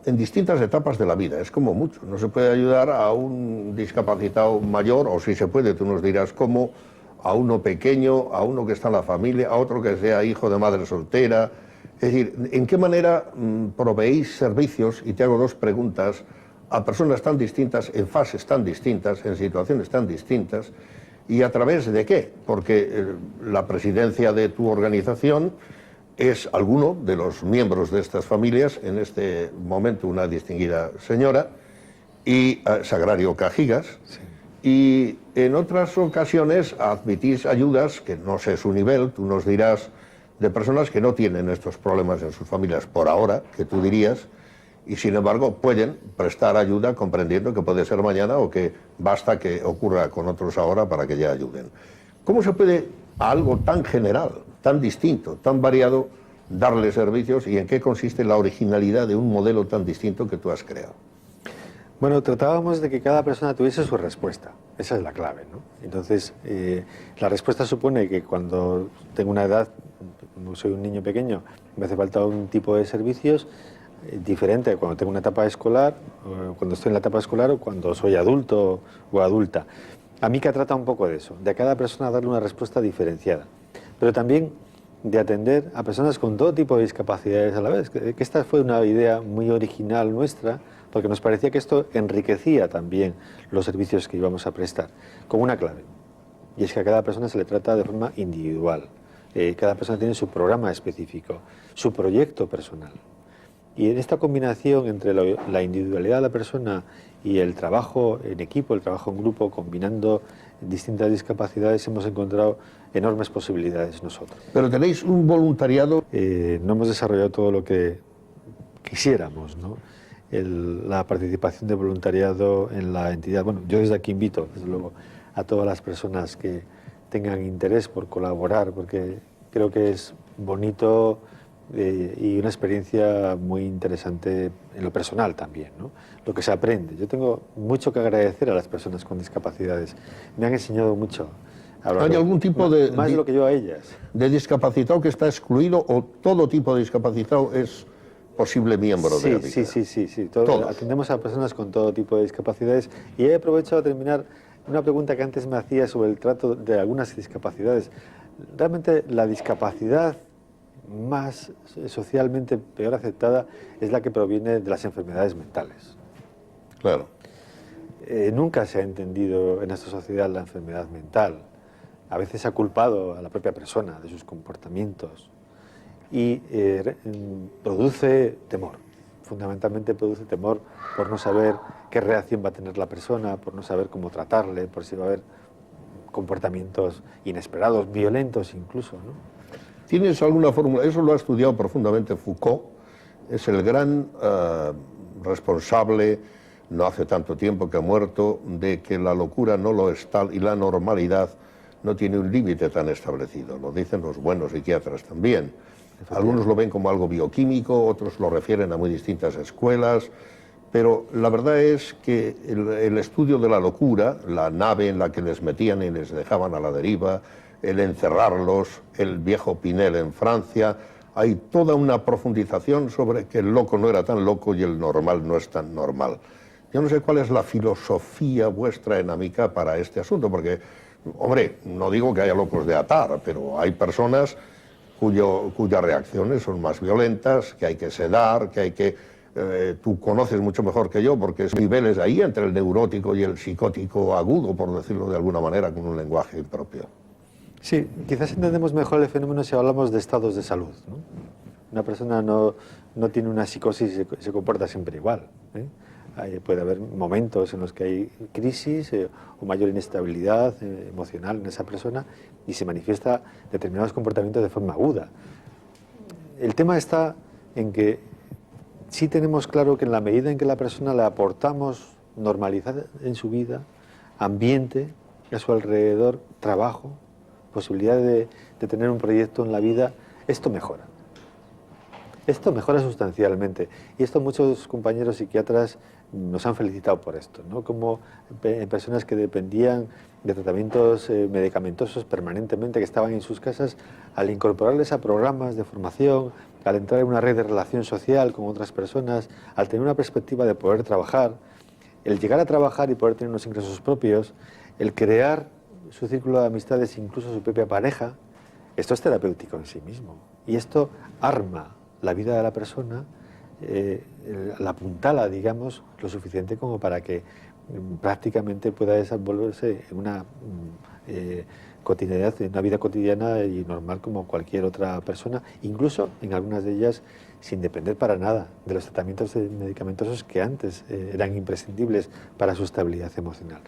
en distintas etapas de la vida? Es como mucho. No se puede ayudar a un discapacitado mayor, o si se puede, tú nos dirás cómo, a uno pequeño, a uno que está en la familia, a otro que sea hijo de madre soltera. Es decir, ¿en qué manera proveéis servicios? Y te hago dos preguntas. A personas tan distintas, en fases tan distintas, en situaciones tan distintas, ¿y a través de qué? Porque la presidencia de tu organización es alguno de los miembros de estas familias, en este momento una distinguida señora, y Sagrario Cajigas, sí. Y en otras ocasiones admitís ayudas, que no sé su nivel, tú nos dirás, de personas que no tienen estos problemas en sus familias por ahora, que tú dirías, y sin embargo pueden prestar ayuda comprendiendo que puede ser mañana o que basta que ocurra con otros ahora para que ya ayuden. ¿Cómo se puede a algo tan general, tan distinto, tan variado, darle servicios y en qué consiste la originalidad de un modelo tan distinto que tú has creado? Bueno, tratábamos de que cada persona tuviese su respuesta. Esa es la clave, ¿no? Entonces, la respuesta supone que cuando tengo una edad, soy un niño pequeño, me hace falta un tipo de servicios diferente a cuando tengo una etapa escolar, o cuando estoy en la etapa escolar o cuando soy adulto o adulta. A mí que trata un poco de eso, de a cada persona darle una respuesta diferenciada, pero también de atender a personas con todo tipo de discapacidades a la vez. Que esta fue una idea muy original nuestra, porque nos parecía que esto enriquecía también los servicios que íbamos a prestar, con una clave, y es que a cada persona se le trata de forma individual. Cada persona tiene su programa específico, su proyecto personal. Y en esta combinación entre la individualidad de la persona y el trabajo en equipo, el trabajo en grupo, combinando distintas discapacidades, hemos encontrado enormes posibilidades nosotros. Pero tenéis un voluntariado. No hemos desarrollado todo lo que quisiéramos, ¿no? La participación de voluntariado en la entidad. Bueno, yo desde aquí invito, desde luego, a todas las personas que tengan interés por colaborar, porque creo que es bonito y una experiencia muy interesante en lo personal también, ¿no? Lo que se aprende. Yo tengo mucho que agradecer a las personas con discapacidades. Me han enseñado mucho. ¿Hay algún tipo de... más de lo que yo a ellas. ¿De discapacitado que está excluido o todo tipo de discapacitado es posible miembro de la entidad? Sí. Atendemos a personas con todo tipo de discapacidades y he aprovechado a terminar una pregunta que antes me hacía sobre el trato de algunas discapacidades. Realmente la discapacidad más socialmente peor aceptada es la que proviene de las enfermedades mentales. Claro. Nunca se ha entendido en esta sociedad la enfermedad mental. A veces se ha culpado a la propia persona de sus comportamientos y produce temor. Fundamentalmente produce temor por no saber qué reacción va a tener la persona, por no saber cómo tratarle, por si va a haber comportamientos inesperados, violentos incluso, ¿no? ¿Tienes alguna fórmula? Eso lo ha estudiado profundamente Foucault. Es el gran responsable, no hace tanto tiempo que ha muerto, de que la locura no lo es tal y la normalidad no tiene un límite tan establecido. Lo dicen los buenos psiquiatras también. Algunos lo ven como algo bioquímico, otros lo refieren a muy distintas escuelas, pero la verdad es que el estudio de la locura, la nave en la que les metían y les dejaban a la deriva, el encerrarlos, el viejo Pinel en Francia, hay toda una profundización sobre que el loco no era tan loco y el normal no es tan normal. Yo no sé cuál es la filosofía vuestra en Amica para este asunto, porque, hombre, no digo que haya locos de atar, pero hay personas cuyas reacciones son más violentas, que hay que sedar, que hay que... tú conoces mucho mejor que yo, porque es niveles ahí entre el neurótico y el psicótico agudo, por decirlo de alguna manera, con un lenguaje impropio. Sí, quizás entendemos mejor el fenómeno si hablamos de estados de salud, ¿no? Una persona no tiene una psicosis y se comporta siempre igual, ¿eh? Puede haber momentos en los que hay crisis o mayor inestabilidad emocional en esa persona y se manifiesta determinados comportamientos de forma aguda. El tema está en que sí tenemos claro que en la medida en que la persona le aportamos normalidad en su vida, ambiente a su alrededor, trabajo, posibilidad de tener un proyecto en la vida, esto mejora. Esto mejora sustancialmente y esto muchos compañeros psiquiatras nos han felicitado por esto, ¿no? Como personas que dependían de tratamientos medicamentosos permanentemente, que estaban en sus casas, al incorporarles a programas de formación, al entrar en una red de relación social con otras personas, al tener una perspectiva de poder trabajar, el llegar a trabajar y poder tener unos ingresos propios, el crear su círculo de amistades, incluso su propia pareja, esto es terapéutico en sí mismo. Y esto arma la vida de la persona, la apuntala, digamos, lo suficiente como para que prácticamente pueda desenvolverse en una cotidianidad, en una vida cotidiana y normal como cualquier otra persona, incluso en algunas de ellas sin depender para nada de los tratamientos medicamentosos que antes eran imprescindibles para su estabilidad emocional.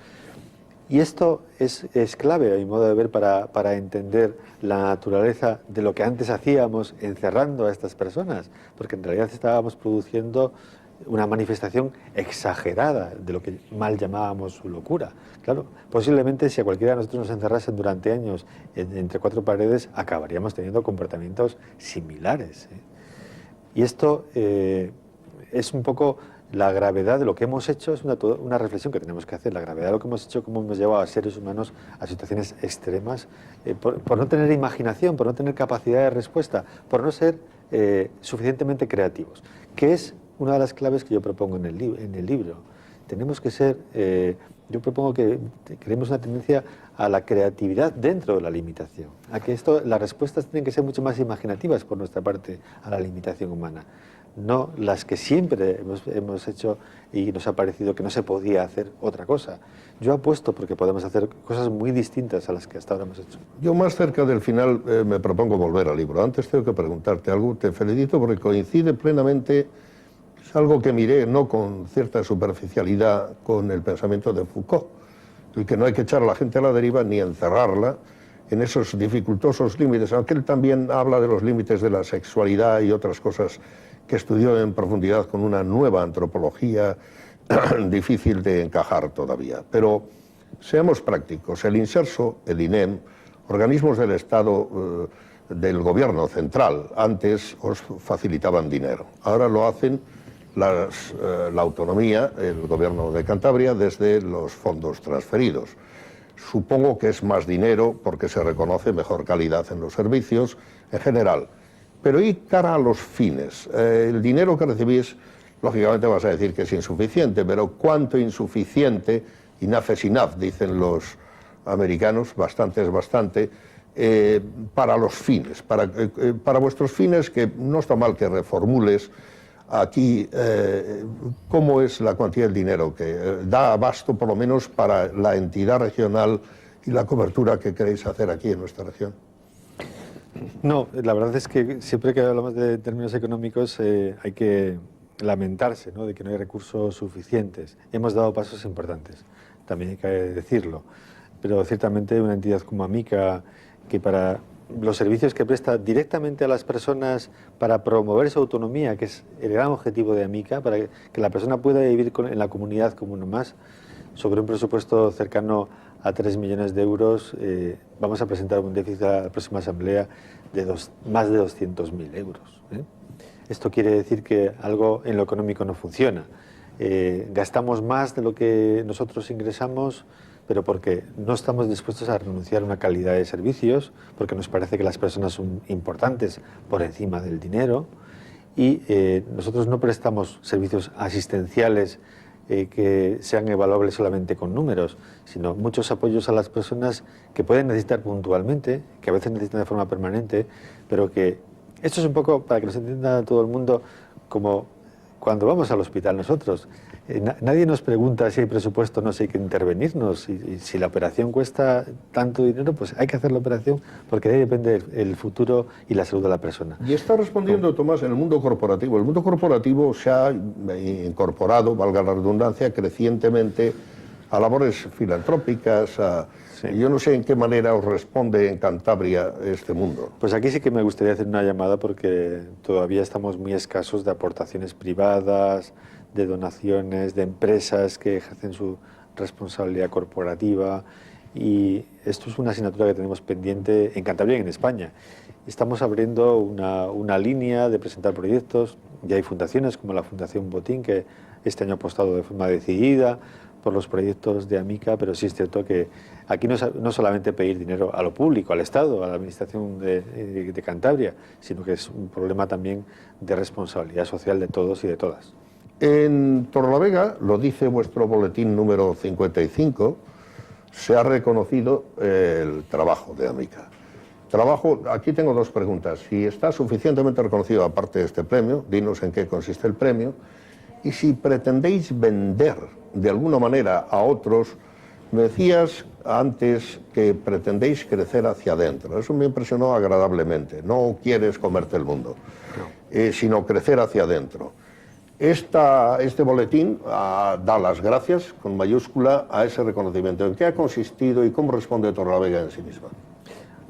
Y esto es clave, a mi modo de ver, para entender la naturaleza de lo que antes hacíamos encerrando a estas personas, porque en realidad estábamos produciendo una manifestación exagerada de lo que mal llamábamos su locura. Claro, posiblemente si a cualquiera de nosotros nos encerrasen durante años entre cuatro paredes, acabaríamos teniendo comportamientos similares. Y esto es un poco la gravedad de lo que hemos hecho, es una reflexión que tenemos que hacer, la gravedad de lo que hemos hecho, cómo hemos llevado a seres humanos a situaciones extremas, por no tener imaginación, por no tener capacidad de respuesta, por no ser suficientemente creativos, que es una de las claves que yo propongo en el libro. Tenemos que ser, yo propongo que creemos una tendencia a la creatividad dentro de la limitación, a que las respuestas tienen que ser mucho más imaginativas por nuestra parte a la limitación humana, no las que siempre hemos hecho y nos ha parecido que no se podía hacer otra cosa. Yo apuesto porque podemos hacer cosas muy distintas a las que hasta ahora hemos hecho. Yo más cerca del final me propongo volver al libro. Antes tengo que preguntarte algo. Te felicito porque coincide plenamente, es algo que miré no con cierta superficialidad con el pensamiento de Foucault, el que no hay que echar a la gente a la deriva ni encerrarla en esos dificultosos límites, aunque él también habla de los límites de la sexualidad y otras cosas que estudió en profundidad con una nueva antropología difícil de encajar todavía. Pero seamos prácticos, el INSERSO, el INEM, organismos del Estado, del gobierno central, antes os facilitaban dinero, ahora lo hacen la autonomía, el gobierno de Cantabria, desde los fondos transferidos. Supongo que es más dinero porque se reconoce mejor calidad en los servicios en general. Pero y cara a los fines, el dinero que recibís, lógicamente vas a decir que es insuficiente, pero ¿cuánto insuficiente? Enough is enough, dicen los americanos, bastante es bastante, para los fines, para vuestros fines, que no está mal que reformules aquí cómo es la cuantía del dinero que da abasto por lo menos para la entidad regional y la cobertura que queréis hacer aquí en nuestra región. No, la verdad es que siempre que hablamos de términos económicos hay que lamentarse, ¿no?, de que no hay recursos suficientes. Hemos dado pasos importantes, también hay que decirlo, pero ciertamente una entidad como AMICA, que para los servicios que presta directamente a las personas para promover su autonomía, que es el gran objetivo de AMICA, para que la persona pueda vivir en la comunidad como uno más, sobre un presupuesto cercano a 3 millones de euros, vamos a presentar un déficit a la próxima asamblea de más de 200.000 euros. Esto quiere decir que algo en lo económico no funciona. Gastamos más de lo que nosotros ingresamos, pero porque no estamos dispuestos a renunciar a una calidad de servicios, porque nos parece que las personas son importantes por encima del dinero, y nosotros no prestamos servicios asistenciales que sean evaluables solamente con números, sino muchos apoyos a las personas que pueden necesitar puntualmente, que a veces necesitan de forma permanente, pero que esto es un poco, para que nos entienda todo el mundo, como cuando vamos al hospital nosotros. Nadie nos pregunta si hay presupuesto, no sé, hay que intervenirnos. Y si la operación cuesta tanto dinero, pues hay que hacer la operación, porque de ahí depende el futuro y la salud de la persona. Y está respondiendo, Tomás, en el mundo corporativo. El mundo corporativo se ha incorporado, valga la redundancia, crecientemente a labores filantrópicas. Sí. Yo no sé en qué manera os responde en Cantabria este mundo. Pues aquí sí que me gustaría hacer una llamada, porque todavía estamos muy escasos de aportaciones privadas, de donaciones, de empresas que ejercen su responsabilidad corporativa, y esto es una asignatura que tenemos pendiente en Cantabria y en España. Estamos abriendo una línea de presentar proyectos. Ya hay fundaciones como la Fundación Botín, que este año ha apostado de forma decidida por los proyectos de AMICA, pero sí es cierto que aquí no solamente pedir dinero a lo público, al Estado, a la Administración de Cantabria, sino que es un problema también de responsabilidad social de todos y de todas. En Torrelavega, lo dice vuestro boletín número 55, se ha reconocido el trabajo de AMICA. Aquí tengo dos preguntas. Si está suficientemente reconocido, aparte de este premio, dinos en qué consiste el premio, y si pretendéis vender de alguna manera a otros. Me decías antes que pretendéis crecer hacia adentro. Eso me impresionó agradablemente. No quieres comerte el mundo, sino crecer hacia adentro. Este boletín da las gracias con mayúscula a ese reconocimiento. ¿En qué ha consistido y cómo responde Torrelavega en sí misma?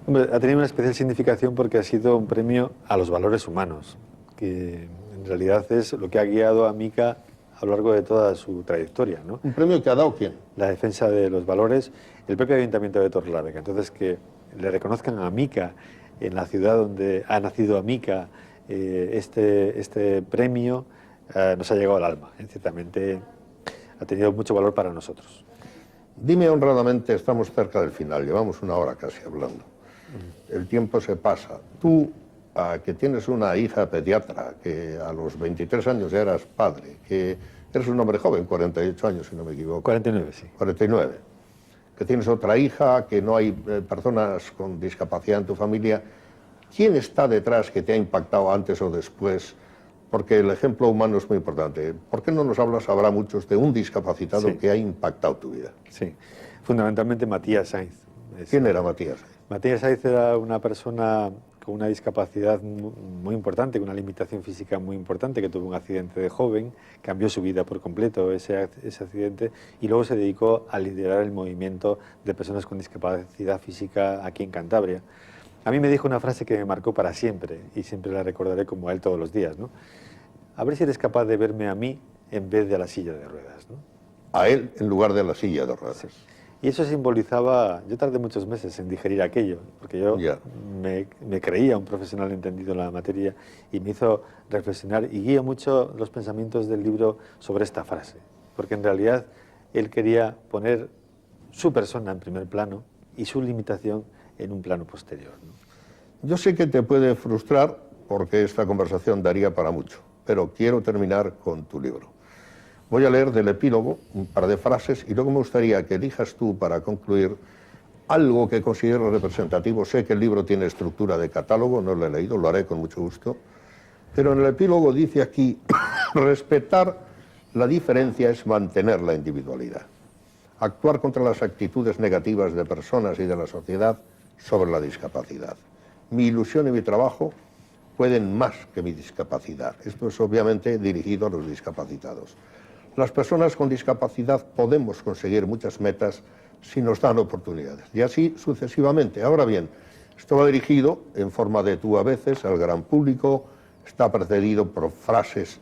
Hombre, ha tenido una especial significación porque ha sido un premio a los valores humanos, que en realidad es lo que ha guiado a Mica a lo largo de toda su trayectoria, ¿no? ¿Un premio que ha dado quién? La defensa de los valores, el propio Ayuntamiento de Torrelavega. Entonces, que le reconozcan a Mica, en la ciudad donde ha nacido Mica, este premio, nos ha llegado al alma. Ciertamente ha tenido mucho valor para nosotros. Dime honradamente, estamos cerca del final, llevamos una hora casi hablando. El tiempo se pasa. Tú, que tienes una hija pediatra, que a los 23 años ya eras padre, que eres un hombre joven, 48 años si no me equivoco. 49, sí. 49. Que tienes otra hija, que no hay personas con discapacidad en tu familia. ¿Quién está detrás que te ha impactado antes o después? Porque el ejemplo humano es muy importante. ¿Por qué no nos hablas, habrá muchos, de un discapacitado que ha impactado tu vida? Sí, fundamentalmente Matías Sainz. ¿Quién era Matías? Matías Sainz era una persona con una discapacidad muy importante, con una limitación física muy importante, que tuvo un accidente de joven, cambió su vida por completo ese accidente y luego se dedicó a liderar el movimiento de personas con discapacidad física aquí en Cantabria. A mí me dijo una frase que me marcó para siempre y siempre la recordaré como a él todos los días, ¿no? A ver si eres capaz de verme a mí en vez de a la silla de ruedas, ¿no? A él en lugar de la silla de ruedas. Sí. Y eso simbolizaba, yo tardé muchos meses en digerir aquello, porque yo me creía un profesional entendido en la materia y me hizo reflexionar y guía mucho los pensamientos del libro sobre esta frase, porque en realidad él quería poner su persona en primer plano y su limitación en un plano posterior, ¿no? Yo sé que te puede frustrar porque esta conversación daría para mucho, pero quiero terminar con tu libro. Voy a leer del epílogo un par de frases y luego me gustaría que elijas tú para concluir algo que considero representativo. Sé que el libro tiene estructura de catálogo, no lo he leído, lo haré con mucho gusto, pero en el epílogo dice aquí, respetar la diferencia es mantener la individualidad. Actuar contra las actitudes negativas de personas y de la sociedad sobre la discapacidad. Mi ilusión y mi trabajo pueden más que mi discapacidad. Esto es obviamente dirigido a los discapacitados. Las personas con discapacidad podemos conseguir muchas metas si nos dan oportunidades, y así sucesivamente. Ahora bien, esto va dirigido en forma de tú a veces al gran público, está precedido por frases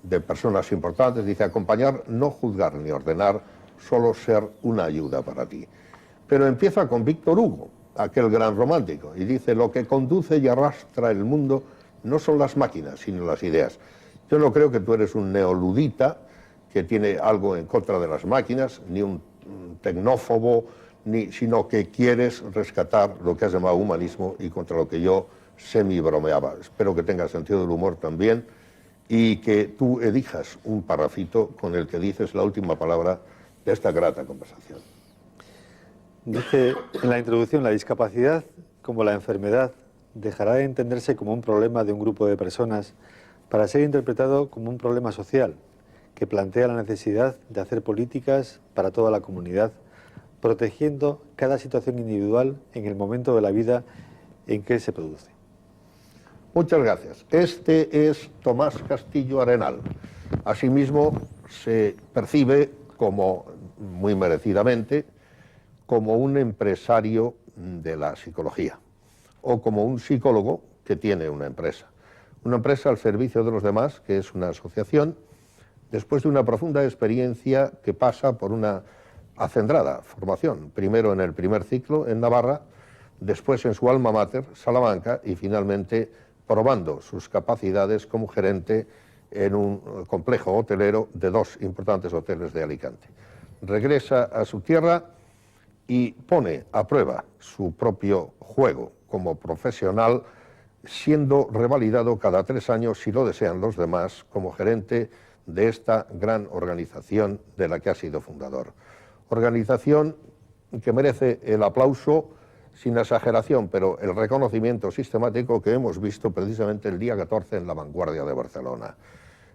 de personas importantes, dice acompañar, no juzgar ni ordenar, solo ser una ayuda para ti. Pero empieza con Víctor Hugo, aquel gran romántico, y dice lo que conduce y arrastra el mundo no son las máquinas, sino las ideas. Yo no creo que tú eres un neoludita que tiene algo en contra de las máquinas, ni un tecnófobo, sino que quieres rescatar lo que has llamado humanismo y contra lo que yo semi-bromeaba. Espero que tengas sentido del humor también y que tú elijas un parrafito con el que dices la última palabra de esta grata conversación. Dice en la introducción, la discapacidad, como la enfermedad, dejará de entenderse como un problema de un grupo de personas para ser interpretado como un problema social que plantea la necesidad de hacer políticas para toda la comunidad, protegiendo cada situación individual en el momento de la vida en que se produce. Muchas gracias. Este es Tomás Castillo Arenal. Asimismo, se percibe como, muy merecidamente, como un empresario de la psicología o como un psicólogo que tiene una empresa al servicio de los demás, que es una asociación, después de una profunda experiencia que pasa por una acendrada formación, primero en el primer ciclo en Navarra, después en su alma mater, Salamanca, y finalmente probando sus capacidades como gerente en un complejo hotelero de 2 importantes hoteles de Alicante. Regresa a su tierra y pone a prueba su propio juego como profesional, siendo revalidado cada 3 años, si lo desean los demás, como gerente de esta gran organización de la que ha sido fundador. Organización que merece el aplauso sin exageración, pero el reconocimiento sistemático que hemos visto precisamente el día 14 en La Vanguardia de Barcelona.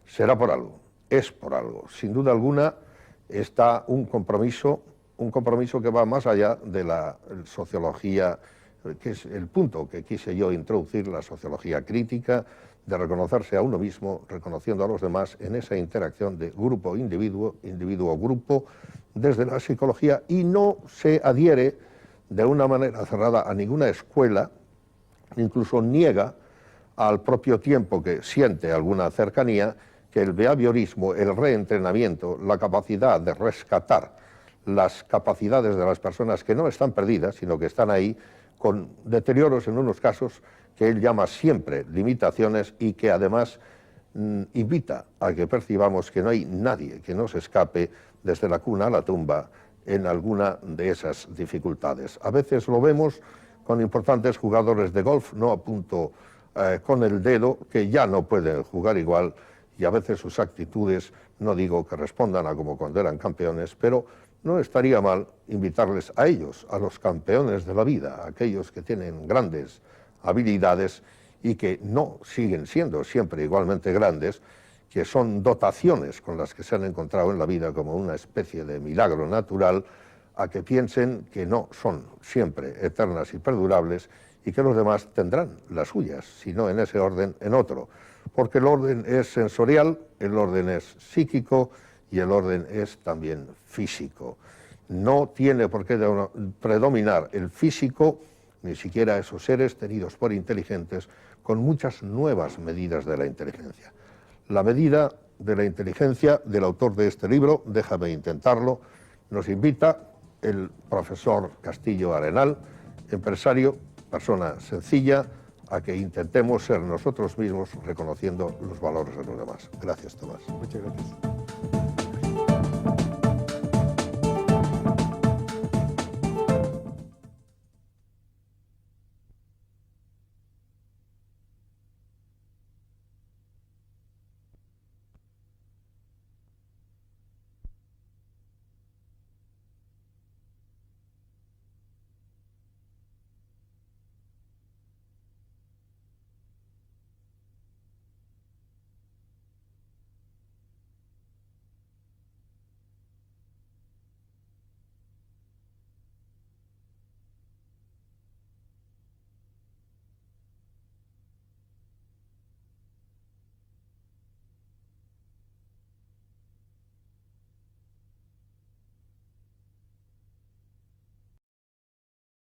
Será por algo, es por algo. Sin duda alguna está un compromiso que va más allá de la sociología que es el punto que quise yo introducir, la sociología crítica, de reconocerse a uno mismo, reconociendo a los demás en esa interacción de grupo-individuo, individuo-grupo, desde la psicología, y no se adhiere de una manera cerrada a ninguna escuela, incluso niega al propio tiempo que siente alguna cercanía, que el behaviorismo, el reentrenamiento, la capacidad de rescatar las capacidades de las personas que no están perdidas, sino que están ahí, con deterioros en unos casos que él llama siempre limitaciones, y que además invita a que percibamos que no hay nadie que no se escape desde la cuna a la tumba en alguna de esas dificultades. A veces lo vemos con importantes jugadores de golf, no apunto con el dedo, que ya no pueden jugar igual, y a veces sus actitudes, no digo que respondan a como cuando eran campeones, pero no estaría mal invitarles a ellos, a los campeones de la vida, a aquellos que tienen grandes habilidades y que no siguen siendo siempre igualmente grandes, que son dotaciones con las que se han encontrado en la vida como una especie de milagro natural, a que piensen que no son siempre eternas y perdurables, y que los demás tendrán las suyas, si no en ese orden, en otro. Porque el orden es sensorial, el orden es psíquico y el orden es también físico. No tiene por qué predominar el físico, ni siquiera esos seres tenidos por inteligentes, con muchas nuevas medidas de la inteligencia. La medida de la inteligencia del autor de este libro, Déjame intentarlo, nos invita el profesor Castillo Arenal, empresario, persona sencilla, a que intentemos ser nosotros mismos reconociendo los valores de los demás. Gracias, Tomás. Muchas gracias.